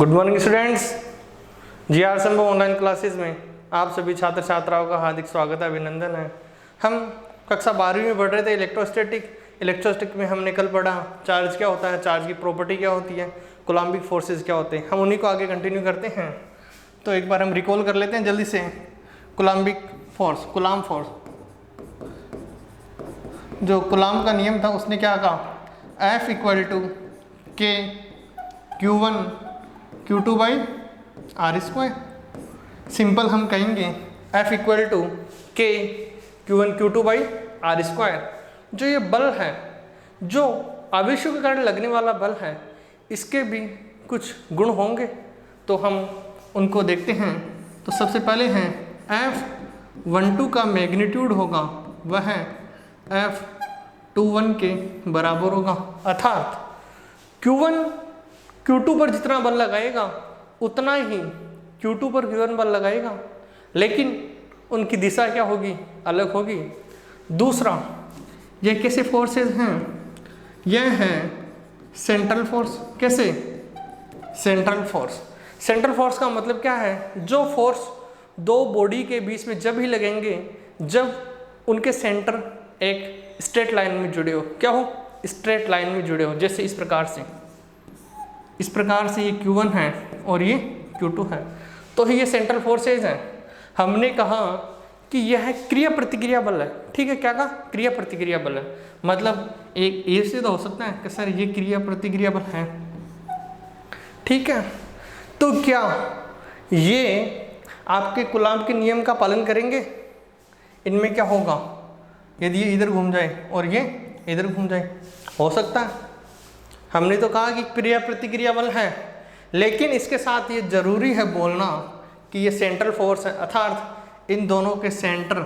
Good morning students. GR संभव online classes में आप सभी छात्र छात्राओं का हार्दिक स्वागत है, अभिनंदन है। हम कक्षा 12वीं में पढ़ रहे थे इलेक्ट्रोस्टैटिक में हमने कल पढ़ा चार्ज क्या होता है, चार्ज की प्रॉपर्टी क्या होती है, कोलम्बिक फोर्सेस क्या होते हैं। हम उन्हीं को आगे कंटिन्यू करते हैं। तो एक बार हम रिकॉल कर लेते हैं जल्दी से। कोलम्बिक फोर्स, कूलाम फोर्स, जो कूलाम का नियम था उसने क्या कहा, F इक्वल टू के Q1 Q2 by are square. Simple हम कहेंगे F इक्वल टू के Q1 Q2 by are square. जो ये बल है, जो आवेशों के कारण लगने वाला बल है, इसके भी कुछ गुण होंगे, तो हम उनको देखते हैं। तो सबसे पहले हैं F12 का मैग्नीट्यूड होगा वह F21 के बराबर होगा, अर्थात Q1 Q2 पर जितना बल लगाएगा उतना ही Q2 पर Q1 बल लगाएगा, लेकिन उनकी दिशा क्या होगी, अलग होगी। दूसरा, ये कैसे फोर्सेस हैं, यह है सेंट्रल फोर्स। कैसे? Central force. सेंट्रल फोर्स का मतलब क्या है, जो फोर्स दो बॉडी के बीच में जब ही लगेंगे जब उनके सेंटर एक स्ट्रेट लाइन में जुड़े हो। क्या हो? स्ट्रेट लाइन में जुड़े हो। जैसे इस प्रकार से ये Q1 है और ये Q2 है, तो ये सेंट्रल फोर्सेज हैं। हमने कहा कि यह क्रिया प्रतिक्रिया बल है। ठीक है, क्या कहा? क्रिया प्रतिक्रिया बल है। मतलब एक ये से तो हो सकता है कि सर ये क्रिया प्रतिक्रिया बल है। ठीक है, तो क्या ये आपके कूलाम के नियम का पालन करेंगे? इनमें क्या होगा, यदि ये इधर घूम जाए और ये इधर घूम जाए, हो सकता है। हमने तो कहा कि क्रिया प्रतिक्रिया बल है, लेकिन इसके साथ ये जरूरी है बोलना कि ये सेंट्रल फोर्स है, अर्थात इन दोनों के सेंटर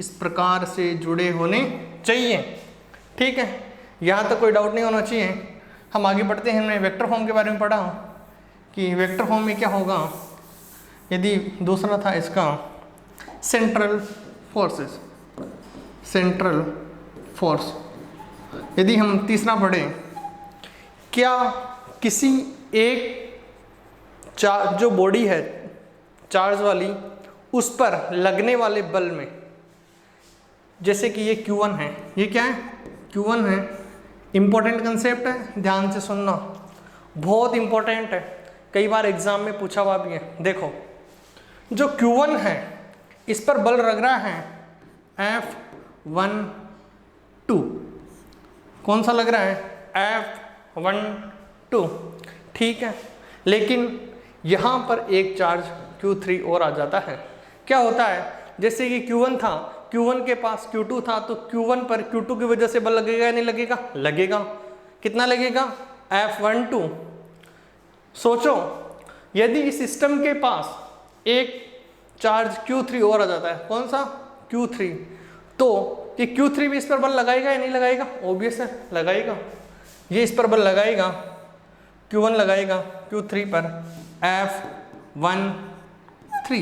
इस प्रकार से जुड़े होने चाहिए। ठीक है, यहाँ तक कोई डाउट नहीं होना चाहिए। हम आगे बढ़ते हैं। हमने वेक्टर फॉर्म के बारे में पढ़ा कि वेक्टर फॉर्म में क्या होगा, यदि दूसरा था इसका सेंट्रल फोर्सेस, सेंट्रल फोर्स। यदि हम तीसरा पढ़ें, क्या किसी एक जो बॉडी है चार्ज वाली, उस पर लगने वाले बल में, जैसे कि ये Q1 है, ये क्या है? Q1 है। इंपॉर्टेंट कंसेप्ट है, ध्यान से सुनना, बहुत इंपॉर्टेंट है, कई बार एग्जाम में पूछा हुआ भी है। देखो, जो Q1 है इस पर बल लग रहा है F12। कौन सा लग रहा है? F12। ठीक है, लेकिन यहाँ पर एक चार्ज Q3 और आ जाता है। क्या होता है, जैसे कि Q1 था, Q1 के पास Q2 था, तो Q1 पर Q2 की वजह से बल लगेगा या नहीं लगेगा? लगेगा। कितना लगेगा? F12। सोचो, यदि इस सिस्टम के पास एक चार्ज Q3 और आ जाता है, कौन सा? Q3, तो ये Q3 भी इस पर बल लगाएगा या नहीं लगाएगा? ऑब्वियस है, लगाएगा। ये इस पर बल लगाएगा, Q1 लगाएगा Q3 पर, F13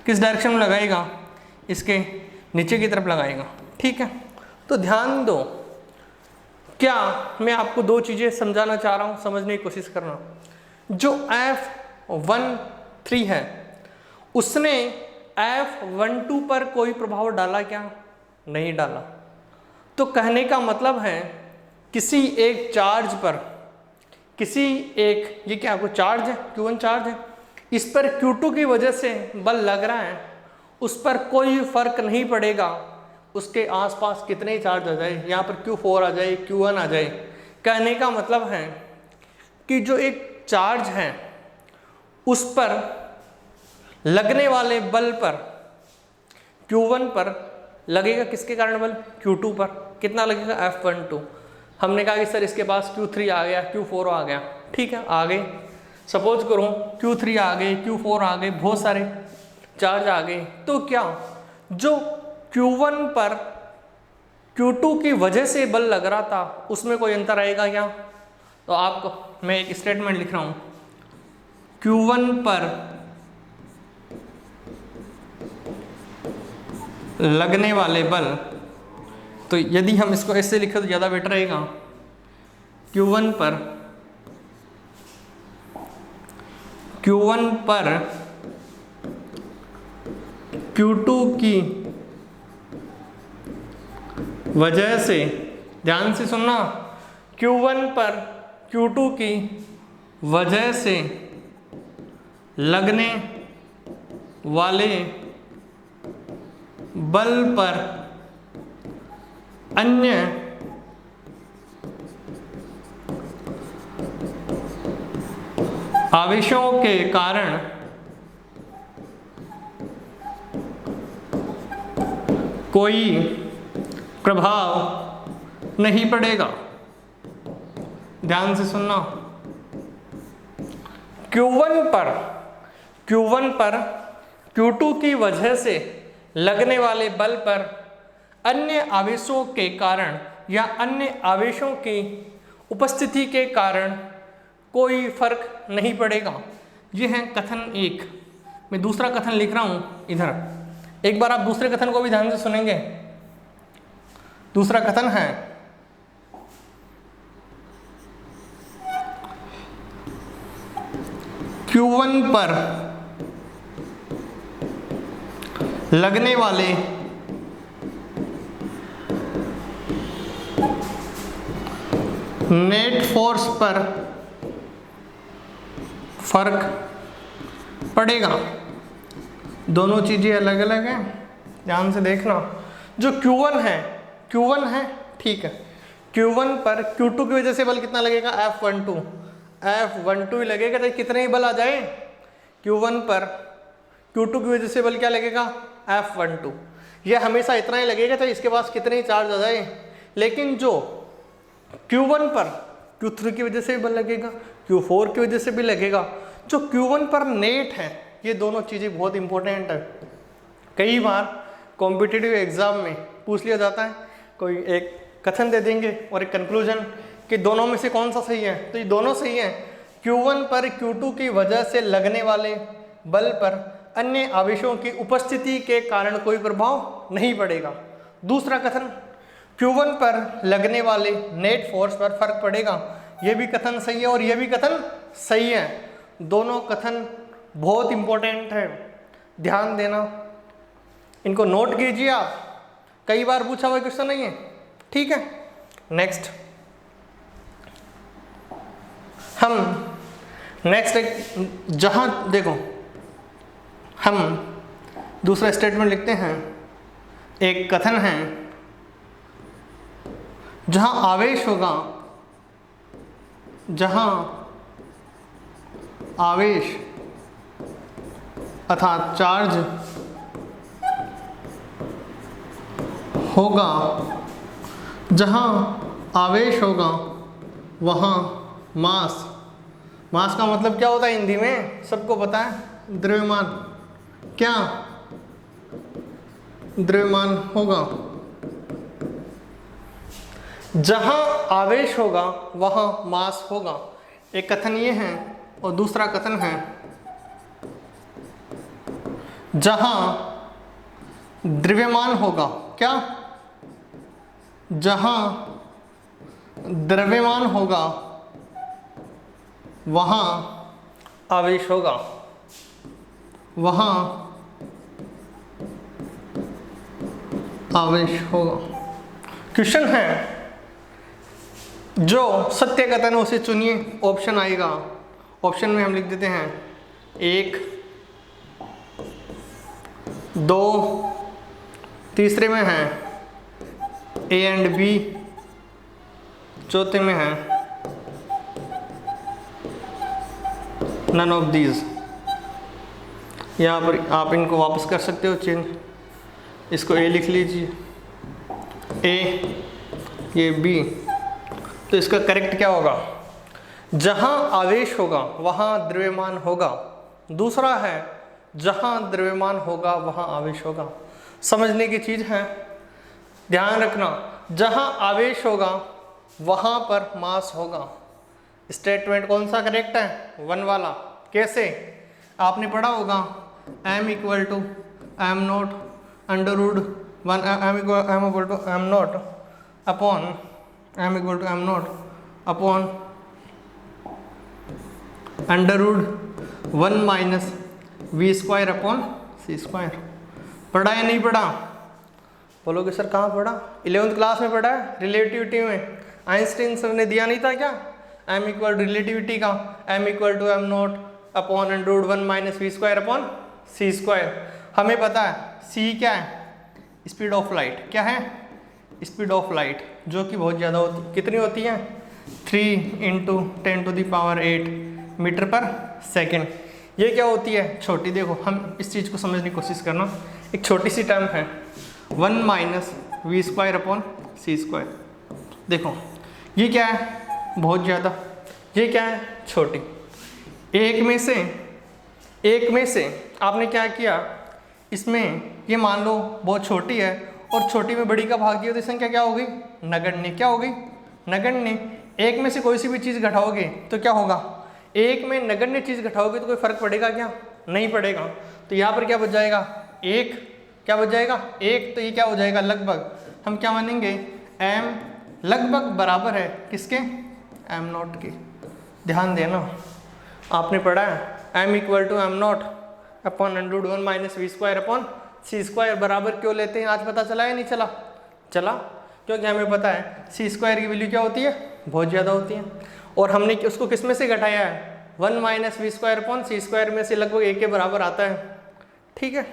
किस डायरेक्शन में लगाएगा? इसके नीचे की तरफ लगाएगा। ठीक है, तो ध्यान दो, क्या मैं आपको दो चीज़ें समझाना चाह रहा हूँ, समझने की कोशिश करना। जो F13 है उसने F12 पर कोई प्रभाव डाला क्या? नहीं डाला। तो कहने का मतलब है किसी एक चार्ज पर, किसी एक, ये क्या कोई चार्ज है, Q1 चार्ज है, इस पर Q2 की वजह से बल लग रहा है, उस पर कोई फर्क नहीं पड़ेगा उसके आसपास कितने चार्ज आ जाए, यहाँ पर Q4 आ जाए, Q1 आ जाए। कहने का मतलब है कि जो एक चार्ज है उस पर लगने वाले बल पर Q1 पर लगेगा किसके कारण बल? Q2 पर। कितना लगेगा? F12। हमने कहा कि सर इसके पास Q3 आ गया, Q4 आ गया। ठीक है, आ गए। सपोज करो Q3 आ गए, Q4 आ गए, बहुत सारे चार्ज आ गए, तो क्या जो Q1 पर Q2 की वजह से बल लग रहा था उसमें कोई अंतर आएगा क्या? तो आपको मैं एक स्टेटमेंट लिख रहा हूँ, Q1 पर लगने वाले बल, तो यदि हम इसको ऐसे लिखें तो ज़्यादा बेटर रहेगा, Q1 पर Q2 की वजह से, ध्यान से सुनना, Q1 पर Q2 की वजह से लगने वाले बल पर अन्य आवेशों के कारण कोई प्रभाव नहीं पड़ेगा। ध्यान से सुनना, Q1 पर Q2 की वजह से लगने वाले बल पर अन्य आवेशों के कारण या अन्य आवेशों की उपस्थिति के कारण कोई फर्क नहीं पड़ेगा। यह है कथन 1। मैं दूसरा कथन लिख रहा हूं इधर, एक बार आप दूसरे कथन को भी ध्यान से सुनेंगे। दूसरा कथन है, Q1 पर लगने वाले नेट फोर्स पर फर्क पड़ेगा। दोनों चीजें अलग अलग हैं, ध्यान से देखना। जो Q1 है ठीक है, Q1 पर Q2 की वजह से बल कितना लगेगा, F12 ही लगेगा। तो कितने ही बल आ जाए, Q1 पर Q2 की वजह से बल क्या लगेगा, F12। यह हमेशा इतना ही लगेगा, तो इसके पास कितने ही चार्ज आ जाए। लेकिन जो Q1 पर Q3 की वजह से भी बल लगेगा, Q4 की वजह से भी लगेगा। जो Q1 पर नेट है, ये दोनों चीज़ें बहुत इंपॉर्टेंट है। कई बार कॉम्पिटिटिव एग्जाम में पूछ लिया जाता है, कोई एक कथन दे देंगे और एक कंक्लूजन कि दोनों में से कौन सा सही है, तो ये दोनों सही है। Q1 पर Q2 की वजह से लगने वाले बल पर अन्य आवेशों की उपस्थिति के कारण कोई प्रभाव नहीं पड़ेगा। दूसरा कथन, Q1 पर लगने वाले नेट फोर्स पर फर्क पड़ेगा। यह भी कथन सही है और यह भी कथन सही है। दोनों कथन बहुत इंपॉर्टेंट है, ध्यान देना, इनको नोट कीजिए आप। कई बार पूछा हुआ क्वेश्चन नहीं है, ठीक है। नेक्स्ट हम जहां देखो, हम दूसरा स्टेटमेंट लिखते हैं। एक कथन है, जहां आवेश होगा, जहां आवेश अर्थात चार्ज होगा, जहां आवेश होगा वहां मास का मतलब क्या होता है हिंदी में, सबको पता है, द्रव्यमान। क्या द्रव्यमान होगा। जहां आवेश होगा वहां मास होगा। एक कथन ये है और दूसरा कथन है, जहां द्रव्यमान होगा, क्या, जहां द्रव्यमान होगा वहां आवेश होगा, वहां आवेश होगा। क्वेश्चन है, जो सत्य कथन है उसे चुनिए, ऑप्शन आएगा। ऑप्शन में हम लिख देते हैं 1, 2, तीसरे में है A एंड B, चौथे में है नन ऑफ दीज। यहाँ पर आप इनको वापस कर सकते हो चेंज, इसको A लिख लीजिए, A, ये B। तो इसका करेक्ट क्या होगा, जहां आवेश होगा वहां द्रव्यमान होगा। दूसरा है, जहां द्रव्यमान होगा वहां आवेश होगा। समझने की चीज है, ध्यान रखना। जहां आवेश होगा वहां पर मास होगा। स्टेटमेंट कौन सा करेक्ट है, 1 वाला। कैसे, आपने पढ़ा होगा m equal to m not under root 1 m equal to m not upon m equal to m not upon √1 minus v square upon c square. पढ़ा या नहीं पढ़ा? बोलोगे सर कहाँ पढ़ा? 11th क्लास में पढ़ा है, रिलेटिविटी में। आइंस्टीन सर ने दिया नहीं था क्या? m इक्वल रिलेटिविटी का m equal to m not upon √1 minus v square upon c square. हमें पता है c क्या है? Speed of light. क्या है? स्पीड ऑफ लाइट, जो कि बहुत ज़्यादा होती, कितनी होती है? 3 × 10⁸ मीटर पर सेकेंड। ये क्या होती है? छोटी। देखो हम इस चीज़ को समझने की कोशिश करना। एक छोटी सी टर्म है 1 minus v square upon c square. देखो ये क्या है? बहुत ज़्यादा। ये क्या है? छोटी। एक में से आपने क्या किया, इसमें ये मान लो बहुत छोटी है और छोटी में बड़ी का भाग दिया तो संख्या क्या होगी? नगण्य। क्या होगी? नगण्य। एक में से कोई सी भी चीज़ घटाओगे तो क्या होगा? एक में नगण्य चीज़ घटाओगे तो कोई फर्क पड़ेगा क्या? नहीं पड़ेगा। तो यहाँ पर क्या बच जाएगा? एक। क्या बच जाएगा? एक। तो ये क्या हो जाएगा? लगभग। हम क्या मानेंगे? m लगभग बराबर है किसके? m नॉट के। ध्यान देना, आपने पढ़ा है m equal to m not upon √1 minus v square upon c square. बराबर क्यों लेते हैं? आज पता चला या नहीं चला? चला, क्योंकि हमें पता है सी स्क्वायर की वैल्यू क्या होती है? बहुत ज़्यादा होती है। और हमने उसको किस में से घटाया है? 1 minus v square upon c square में से लगभग 1 के बराबर आता है। ठीक है,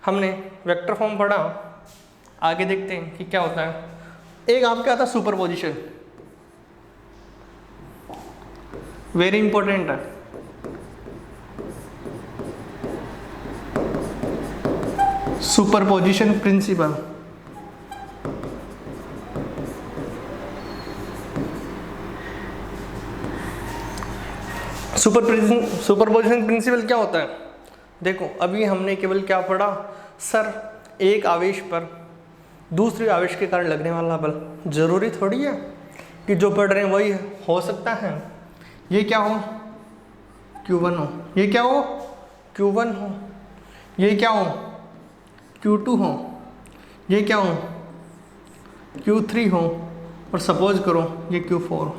हमने वेक्टर फॉर्म पढ़ा। आगे देखते हैं कि क्या होता है। एक आपके आता है सुपरपोजिशन, वेरी इंपॉर्टेंट है। Superposition principle. सुपरपोजिशन प्रिंसिपल क्या होता है? देखो अभी हमने केवल क्या पढ़ा? सर एक आवेश पर दूसरे आवेश के कारण लगने वाला बल। जरूरी थोड़ी है कि जो पढ़ रहे हैं वही हो सकता है। ये क्या हो? Q1 हो। ये क्या हो? Q1 हो। ये क्या हो? Q2 हो। ये क्या हो? Q3 हो। और सपोज करो ये Q4 हो।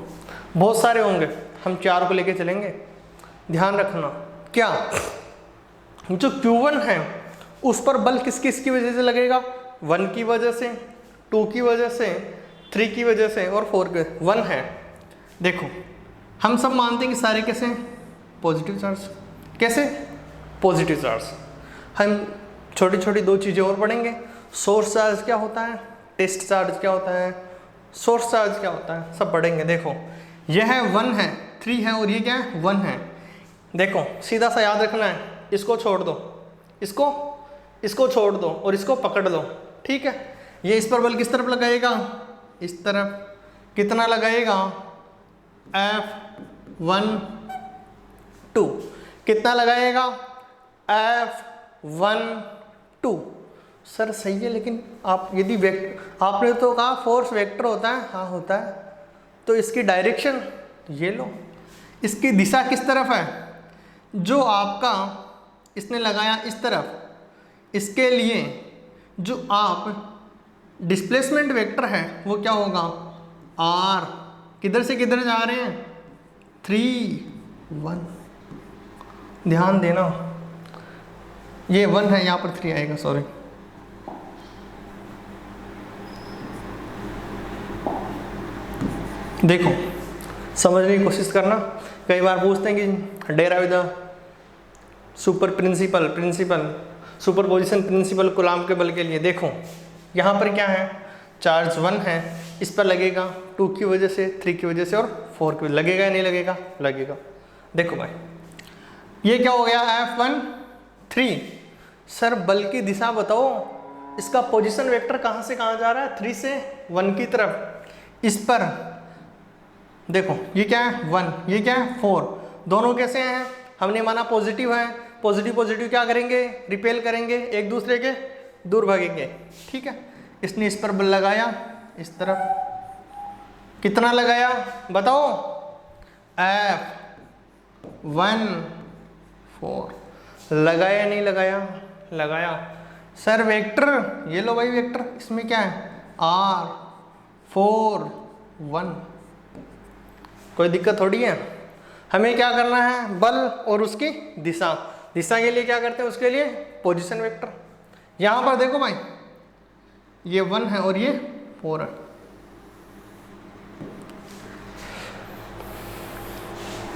बहुत सारे होंगे, हम 4 को लेके चलेंगे। ध्यान रखना क्या, जो Q1 है उस पर बल किस किस की वजह से लगेगा? 1 की वजह से, 2 की वजह से, 3 की वजह से और 4 के। 1 है। देखो हम सब मानते हैं कि सारे कैसे? Positive charge. कैसे? Positive charge. हम छोटी छोटी 2 चीज़ें और पढ़ेंगे। सोर्स चार्ज क्या होता है, टेस्ट चार्ज क्या होता है, सोर्स चार्ज क्या होता है, सब पढ़ेंगे। देखो यह है 1 है, 3 है और ये क्या है? 1 है। देखो सीधा सा याद रखना है, इसको छोड़ दो, इसको छोड़ दो और इसको पकड़ लो। ठीक है, ये इस पर बल किस तरफ लगाएगा? इस तरफ। कितना लगाएगा? F12। कितना लगाएगा? F12। सर सही है, लेकिन आप यदि आपने तो कहा फोर्स वेक्टर होता है। हाँ होता है। तो इसकी डायरेक्शन ये लो, इसकी दिशा किस तरफ है? जो आपका इसने लगाया इस तरफ, इसके लिए जो आप डिस्प्लेसमेंट वेक्टर है वो क्या होगा? R। किधर से किधर जा रहे हैं? 3, 1। ध्यान देना, ये 1 है, यहाँ पर 3 आएगा, सॉरी। देखो समझने की कोशिश करना। कई बार पूछते हैं कि derive the superposition principle Coulomb के बल के लिए। देखो यहाँ पर क्या है? चार्ज 1 है, इस पर लगेगा 2 की वजह से, 3 की वजह से और 4 की वजह से। लगेगा या नहीं लगेगा? लगेगा। देखो भाई ये क्या हो गया? F13। सर बल की दिशा बताओ, इसका पोजीशन वेक्टर कहाँ से कहाँ जा रहा है? 3 से 1 की तरफ। इस पर देखो ये क्या है? 1। ये क्या है? 4। दोनों कैसे हैं? हमने माना पॉजिटिव है। पॉजिटिव पॉजिटिव क्या करेंगे? रिपेल करेंगे, एक दूसरे के दूर भागेंगे। ठीक है, इसने इस पर बल लगाया इस तरफ। कितना लगाया बताओ? F14। लगाया नहीं लगाया? लगाया। सर वेक्टर ये लो भाई, वेक्टर इसमें क्या है? R4 1। कोई दिक्कत थोड़ी है। हमें क्या करना है, बल और उसकी दिशा। दिशा के लिए क्या करते हैं, उसके लिए पोजीशन वेक्टर। यहाँ पर देखो भाई, ये 1 है और ये 4 है।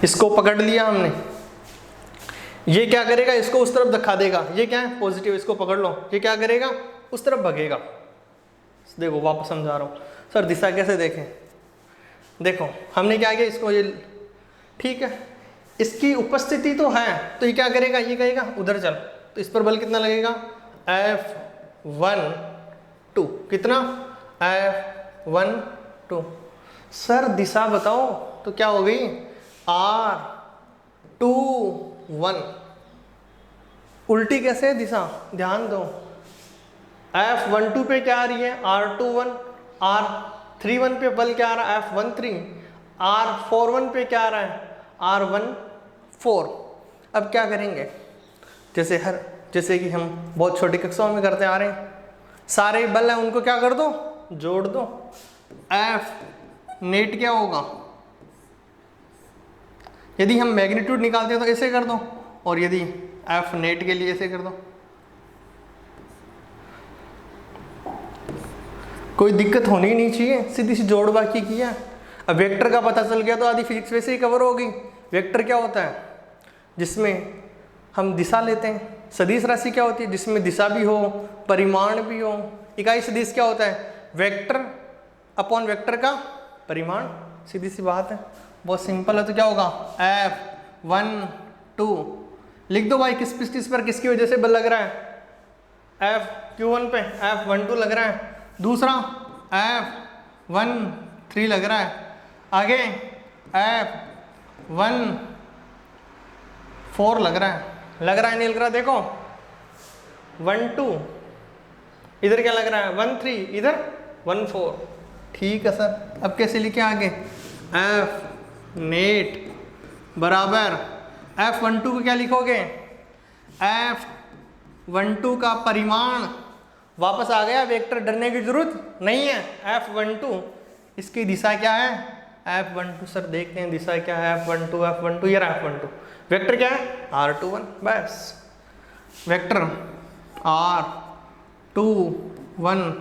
इसको पकड़ लिया हमने, ये क्या करेगा, इसको उस तरफ दिखा देगा। ये क्या है, पॉजिटिव, इसको पकड़ लो। ये क्या करेगा, उस तरफ भगेगा। देखो वापस समझा रहा हूँ सर, दिशा कैसे देखें। देखो हमने क्या किया, इसको ये ठीक है, इसकी उपस्थिति तो है, तो ये क्या करेगा, ये कहेगा उधर चल, तो इस पर बल कितना लगेगा, F1 2। कितना, F1 2। सर दिशा बताओ, तो क्या हो गई, R2 1। उल्टी कैसे है दिशा, ध्यान दो। F12 पे क्या आ रही है, R21। R31 पे बल क्या आ रहा है, F13। R41 पे क्या आ रहा है, R14। अब क्या करेंगे, जैसे कि हम बहुत छोटी कक्षाओं में करते आ रहे हैं, सारे बल हैं उनको क्या कर दो, जोड़ दो। F नेट क्या होगा, यदि हम मैग्नीट्यूड निकालते हैं तो ऐसे कर दो, और यदि F नेट के लिए ऐसे कर दो। कोई दिक्कत होनी ही नहीं चाहिए, सीधी सी जोड़ बाकी की है। अब वेक्टर का पता चल गया तो आधी फिजिक्स वैसे ही कवर होगी। वेक्टर क्या होता है, जिसमें हम दिशा लेते हैं। सदिश राशि क्या होती है, जिसमें दिशा भी हो, परिमाण भी हो। इकाई सदिश क्या होता है, वेक्टर अपॉन वेक्टर का परिमाण। सीधी सी बात है, बहुत सिंपल है। तो क्या होगा, F12 लिख दो भाई, किस पर किसकी वजह से बल लग रहा है, F1 पे F12 लग रहा है, दूसरा F13 लग रहा है, आगे F14 लग रहा है नहीं लग रहा, देखो 12 इधर क्या लग रहा है, 13 इधर 14। ठीक है सर, अब कैसे लिखे आगे, F नेट बराबर F12 को क्या लिखोगे, F12 का परिमाण। वापस आ गया वेक्टर, डरने की जरूरत नहीं है। F12 इसकी दिशा क्या है, F12 सर देखते हैं दिशा क्या है, F12 ये रहा F12। वेक्टर क्या है, R21। बस वेक्टर R21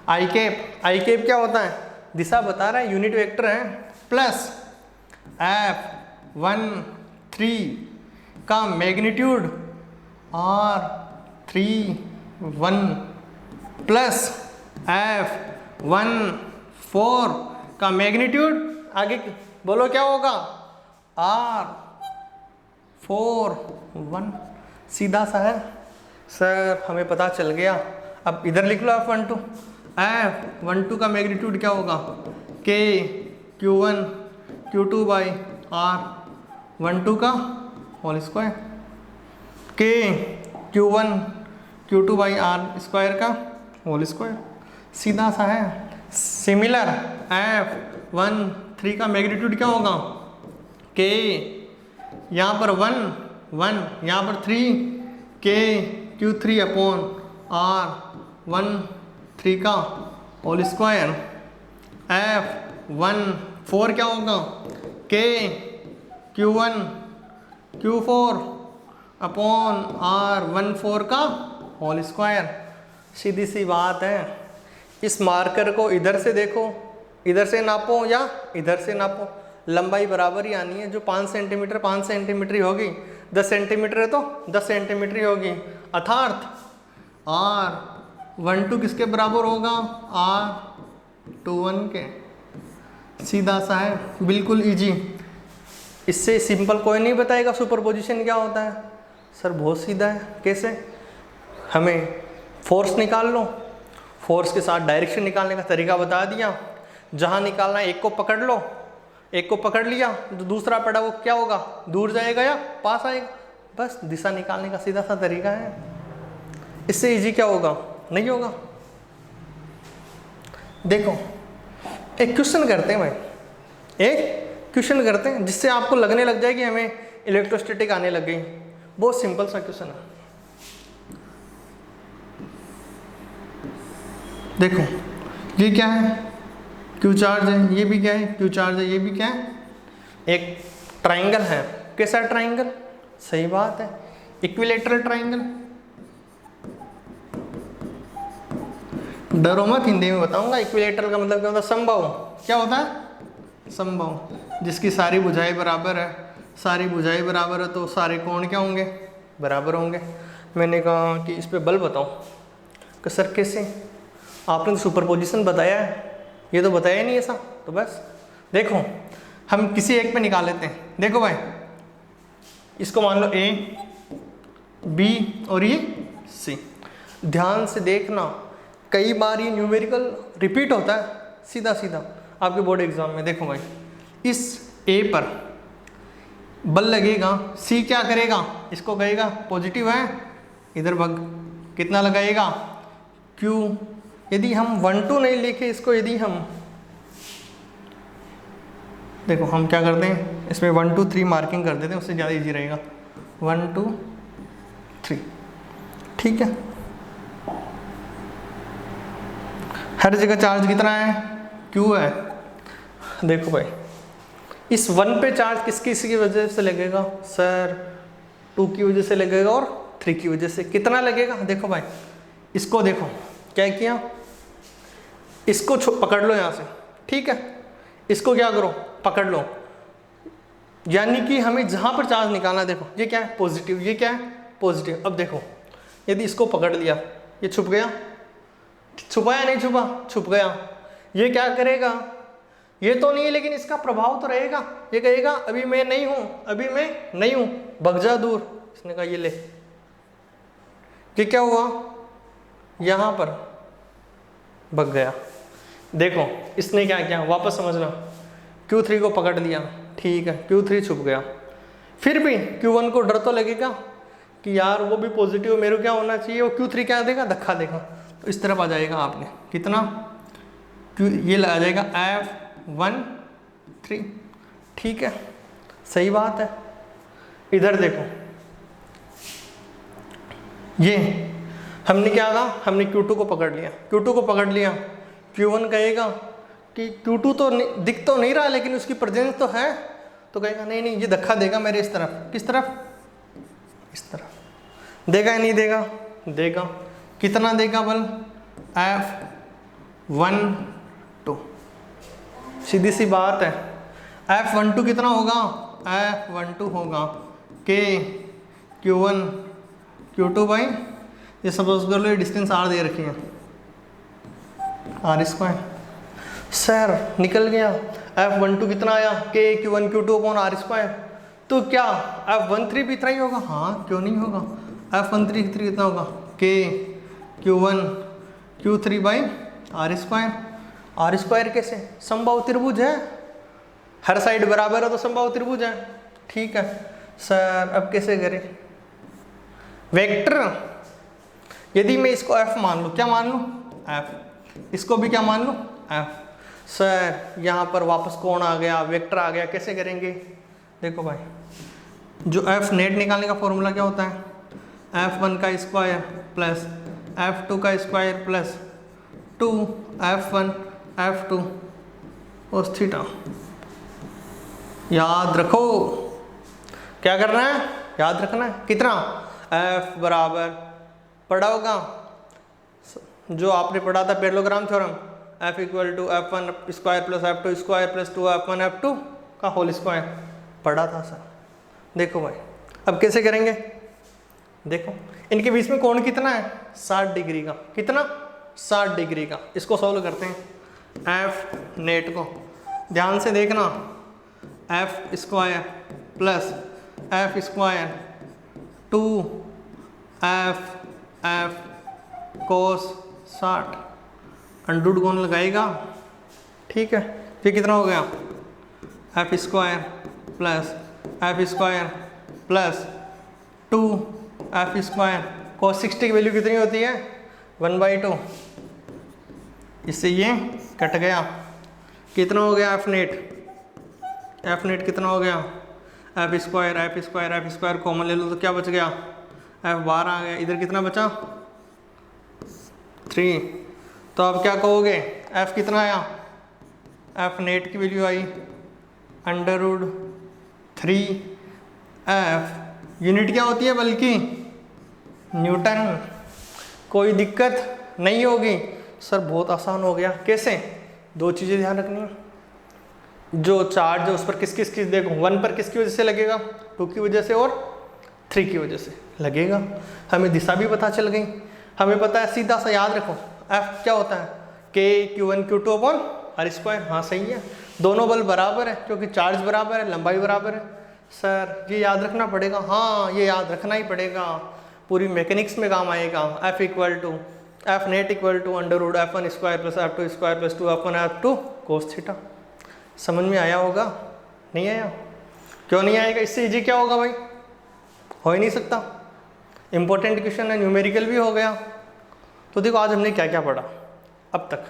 आई कैप क्या होता है, दिशा बता रहा है, यूनिट वेक्टर है, प्लस F13 का मैग्नीट्यूड R31 प्लस F14 का मैग्नीट्यूड, आगे बोलो क्या होगा, R41। सीधा सा है सर, हमें पता चल गया। अब इधर लिख लो F12 का मैग्नीट्यूड क्या होगा, KQ1 Q2 बाई R12 का whole square, KQ1 Q2 by R² का होल स्क्वायर। सीधा सा है। सिमिलर F13 का मैग्नीट्यूड क्या होगा, K यहाँ पर 1 यहाँ पर 3, KQ3 अपॉन R13 का होल स्क्वायर। F14 क्या होगा, KQ1 Q4 अपॉन R14 का होल स्क्वायर। सीधी सी बात है। इस मार्कर को इधर से देखो, इधर से नापो या इधर से नापो, लंबाई बराबर ही आनी है। जो 5 सेंटीमीटर 5 सेंटीमीटर ही होगी, 10 सेंटीमीटर है तो 10 सेंटीमीटर ही होगी। अर्थात R12 किसके बराबर होगा, R21 के। सीधा सा है, बिल्कुल इजी। इससे सिंपल कोई नहीं बताएगा सुपरपोजिशन क्या होता है। सर बहुत सीधा है, कैसे, हमें फोर्स निकाल लो, फोर्स के साथ डायरेक्शन निकालने का तरीका बता दिया। जहाँ निकालना है एक को पकड़ लो, एक को पकड़ लिया तो दूसरा पड़ा वो क्या होगा, दूर जाएगा या पास आएगा। बस दिशा निकालने का सीधा सा तरीका है। इससे इजी क्या होगा, नहीं होगा। देखो एक क्वेश्चन करते हैं भाई, एक क्वेश्चन करते हैं जिससे आपको लगने लग जाएगी हमें इलेक्ट्रोस्टैटिक आने लग गई। बहुत सिंपल सा क्वेश्चन है। देखो ये क्या है, क्यू चार्ज है, ये भी क्या है, क्यू चार्ज है, ये भी क्या है, एक ट्राइंगल है, कैसा ट्राइंगल, सही बात है, इक्विलेटरल ट्राइंगल। डरो मत, हिंदी में बताऊंगा। इक्विलेटरल का मतलब क्या होता है, समबाहु। क्या होता है, समबाहु। जिसकी सारी भुजाएं बराबर है, सारी भुजाएं बराबर है तो सारे कोण क्या होंगे, बराबर होंगे। मैंने कहा कि इस पे बल बताओ, कि सर कैसे, आपने तो सुपरपोजिशन बताया है, ये तो बताया नहीं ऐसा। तो बस देखो, हम किसी एक पे निकाल लेते हैं। देखो भाई, इसको मान लो A, B और ये C। ध्यान से देखना, कई बार ये न्यूमेरिकल रिपीट होता है सीधा सीधा आपके बोर्ड एग्जाम में। देखो भाई, इस A पर बल लगेगा, C क्या करेगा, इसको कहेगा पॉजिटिव है, इधर भग, कितना लगाएगा, Q। यदि हम 1 2 नहीं लिखे इसको, यदि हम देखो हम क्या करते हैं, इसमें 1 2 3 मार्किंग कर देते हैं, उससे ज़्यादा इजी रहेगा। 1 2 3, ठीक है। हर जगह चार्ज कितना है, Q है। देखो भाई, इस 1 पे चार्ज किसकी वजह से लगेगा, सर 2 की वजह से लगेगा और 3 की वजह से। कितना लगेगा, देखो भाई, इसको देखो क्या किया, इसको पकड़ लो यहाँ से, ठीक है, इसको क्या करो, पकड़ लो, यानी कि हमें जहाँ पर चार्ज निकालना है, देखो ये क्या है, पॉजिटिव, ये क्या है, पॉजिटिव। अब देखो, यदि इसको पकड़ लिया, ये छुप गया, छुपा या नहीं छुपा, छुप गया। ये क्या करेगा, ये तो नहीं है लेकिन इसका प्रभाव तो रहेगा। ये कहेगा अभी मैं नहीं हूँ, अभी मैं नहीं हूँ, भग जा दूर। इसने कहा ये ले, ये क्या हुआ, यहाँ पर भग गया। देखो इसने क्या किया, वापस समझना, Q3 को पकड़ लिया, ठीक है, Q3 छुप गया। फिर भी Q1 को डर तो लगेगा कि यार वो भी पॉजिटिव, मेरे को क्या होना चाहिए, वो Q3 क्या देगा, धक्का देगा। तो इस तरफ आ जाएगा आपने कितना, ये आ जाएगा F13, ठीक है, सही बात है। इधर देखो, ये हमने क्या कहा, हमने Q2 को पकड़ लिया, Q2 को पकड़ लिया। Q1 कहेगा कि Q2 तो दिख तो नहीं रहा लेकिन उसकी प्रेजेंस तो है, तो कहेगा नहीं नहीं, ये धक्का देगा मेरे इस तरफ। किस तरफ, इस तरफ। देगा या नहीं देगा, देगा। कितना देगा बल, F12। सीधी सी बात है, F12 कितना होगा, F12 होगा K Q1 Q2 बाई, ये सपोज कर लो ये डिस्टेंस R दे रखी है, R²। सर निकल गया, F12 कितना आया, K Q1 Q2 upon R²। तो क्या F13 भी इतना ही होगा, हाँ क्यों नहीं होगा, F13 कितना होगा, K Q1 Q3 by R²। R² कैसे, समबाहु त्रिभुज है, हर साइड बराबर है तो समबाहु त्रिभुज है, ठीक है। सर अब कैसे करें, वेक्टर, यदि मैं इसको F मान लूँ, क्या मान लूँ, F, इसको भी क्या मान लूँ, F। सर यहाँ पर वापस कौन आ गया, वेक्टर आ गया, कैसे करेंगे। देखो भाई, जो F नेट निकालने का फॉर्मूला क्या होता है, F1 का स्क्वायर प्लस F2 का square plus 2 F1 F2 cos theta. याद रखो, क्या करना है, याद रखना है, कितना, F बराबर पढ़ा होगा जो आपने पढ़ा था parallelogram theorem, F equal to F1 square plus F2 square plus 2 F1 F2 का होल स्क्वायर, पढ़ा था सर। देखो भाई अब कैसे करेंगे, देखो इनके बीच में कोण कितना है, 60 डिग्री का, कितना, 60 डिग्री का। इसको सॉल्व करते हैं, F नेट को ध्यान से देखना, F square plus F square 2 F cos 60, under root कौन लगाएगा, ठीक है। ये कितना हो गया, F square plus F square plus 2 F square, cos 60 की वैल्यू कितनी होती है, 1/2। इससे ये कट गया, कितना हो गया F नेट, F नेट कितना हो गया, F स्क्वायर कॉमन ले लो तो क्या बच गया, F 12 आ गया। इधर कितना बचा, 3। तो अब क्या कहोगे, F कितना आया, F नेट की वैल्यू आई √3f। यूनिट क्या होती है बल्कि न्यूटन। कोई दिक्कत नहीं होगी सर, बहुत आसान हो गया। कैसे? दो चीज़ें ध्यान रखनी है, जो चार्ज है उस पर किस देखो 1 पर किसकी वजह से लगेगा, 2 की वजह से और 3 की वजह से लगेगा। हमें दिशा भी पता चल गई, हमें पता है सीधा सा याद रखो F क्या होता है, K(Q1 Q2 अपॉन r²। हाँ सही है, दोनों बल बराबर है क्योंकि चार्ज बराबर है, लंबाई बराबर है। सर ये याद रखना पड़ेगा, हाँ ये याद रखना ही पड़ेगा, पूरी मैकेनिक्स में काम आएगा। F net equal to √F1² + F2² + 2/F2 cos theta. समझ में आया होगा? नहीं आया? क्यों नहीं आएगा? इससे इजी क्या होगा भाई, हो ही नहीं सकता। इंपॉर्टेंट क्वेश्चन है, न्यूमेरिकल भी हो गया। तो देखो आज हमने क्या क्या पढ़ा अब तक।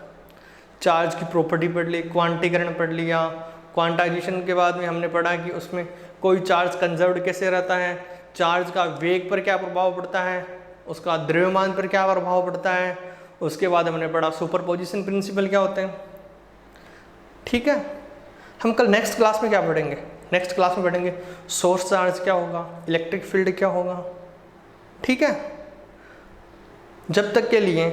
चार्ज की प्रॉपर्टी पढ़ ली, क्वांटीकरण पढ़ लिया, क्वांटाइजेशन के बाद में हमने पढ़ा कि उसमें कोई चार्ज कंजर्व्ड कैसे रहता है, चार्ज का वेग पर क्या प्रभाव पड़ता है, उसका द्रव्यमान पर क्या प्रभाव पड़ता है। उसके बाद हमने पढ़ा सुपरपोजिशन प्रिंसिपल क्या होते हैं। ठीक है, हम कल नेक्स्ट क्लास में क्या पढ़ेंगे, नेक्स्ट क्लास में पढ़ेंगे सोर्स चार्ज क्या होगा, इलेक्ट्रिक फील्ड क्या होगा। ठीक है, जब तक के लिए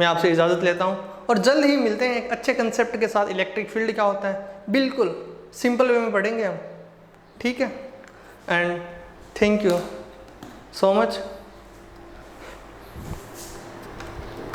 मैं आपसे इजाज़त लेता हूँ और जल्द ही मिलते हैं एक अच्छे कंसेप्ट के साथ। इलेक्ट्रिक फील्ड क्या होता है बिल्कुल सिंपल वे में पढ़ेंगे हम। ठीक है, and thank you so much.